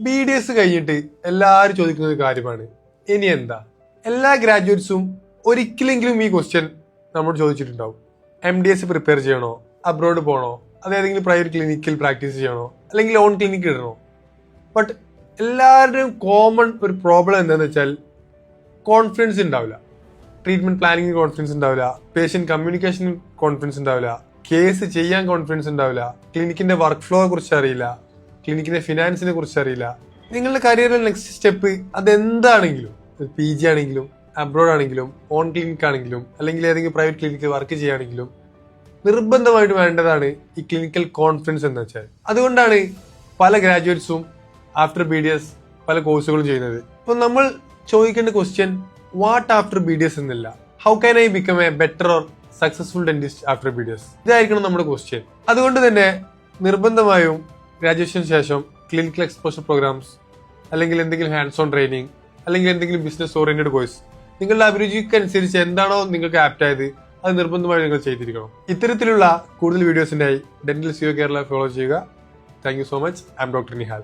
BDS കഴിഞ്ഞിട്ട് എല്ലാവരും ചോദിക്കുന്ന ഒരു കാര്യമാണ്, ഇനി എന്താ? എല്ലാ ഗ്രാജുവേറ്റ്സും ഒരിക്കലെങ്കിലും ഈ ക്വസ്റ്റ്യൻ നമ്മോട് ചോദിച്ചിട്ടുണ്ടാവും. MDS പ്രിപ്പയർ ചെയ്യണോ, അബ്രോഡ് പോകണോ, അതേതെങ്കിലും പ്രൈവറ്റ് ക്ലിനിക്കിൽ പ്രാക്ടീസ് ചെയ്യണോ, അല്ലെങ്കിൽ ഓൺ ക്ലിനിക്ക് ഇടണോ? ബട്ട് എല്ലാവരുടെയും കോമൺ ഒരു പ്രോബ്ലം എന്താണെന്ന് വെച്ചാൽ കോൺഫിഡൻസ് ഉണ്ടാവില്ല. ട്രീറ്റ്മെന്റ് പ്ലാനിങ്ങിന് കോൺഫിഡൻസ് ഉണ്ടാവില്ല, പേഷ്യന്റ് കമ്മ്യൂണിക്കേഷനിൽ കോൺഫിഡൻസ് ഉണ്ടാവില്ല, കേസ് ചെയ്യാൻ കോൺഫിഡൻസ് ഉണ്ടാവില്ല, ക്ലിനിക്കിന്റെ വർക്ക് ഫ്ലോയെ കുറിച്ച് അറിയില്ല, ക്ലിനിക്കിന്റെ ഫിനാൻസിനെ കുറിച്ച് അറിയില്ല. നിങ്ങളുടെ കരിയറിലെ നെക്സ്റ്റ് സ്റ്റെപ്പ് അതെന്താണെങ്കിലും, PG ആണെങ്കിലും അബ്രോഡ് ആണെങ്കിലും ഓൺ ക്ലിനിക് ആണെങ്കിലും അല്ലെങ്കിൽ ഏതെങ്കിലും പ്രൈവറ്റ് ക്ലിനിക്കിൽ വർക്ക് ചെയ്യുകയാണെങ്കിലും നിർബന്ധമായിട്ട് വേണ്ടതാണ് ഈ ക്ലിനിക്കൽ കോൺഫിഡൻസ് എന്ന് വെച്ചാൽ. അതുകൊണ്ടാണ് പല ഗ്രാജുവേറ്റ്സും ആഫ്റ്റർ BDS പല കോഴ്സുകളും ചെയ്യുന്നത്. ഇപ്പൊ നമ്മൾ ചോദിക്കേണ്ട ക്വസ്റ്റ്യൻ വാട്ട് ആഫ്റ്റർ BDS എന്നല്ല, how can I become A better or successful dentist after BDS? ഇതായിരിക്കണം നമ്മുടെ ക്വസ്റ്റ്യൻ. അതുകൊണ്ട് തന്നെ നിർബന്ധമായും ഗ്രാജുവേഷന് ശേഷം ക്ലിനിക്കൽ എക്സ്പോഷർ പ്രോഗ്രാംസ് അല്ലെങ്കിൽ എന്തെങ്കിലും ഹാൻഡ്സ് ഓൺ ട്രെയിനിങ് അല്ലെങ്കിൽ എന്തെങ്കിലും ബിസിനസ് ഓറിയന്റഡ് കോഴ്സ് നിങ്ങളുടെ അഭിരുചിക്കനുസരിച്ച് എന്താണോ നിങ്ങൾക്ക് ആപ്റ്റ് ആയത് അത് നിർബന്ധമായും നിങ്ങൾ ചെയ്തിരിക്കണം. ഇത്തരത്തിലുള്ള കൂടുതൽ വീഡിയോസിനായി ഡെന്റൽ CO കേരള ഫോളോ ചെയ്യുക. Thank you so much. I M doctor Nihal.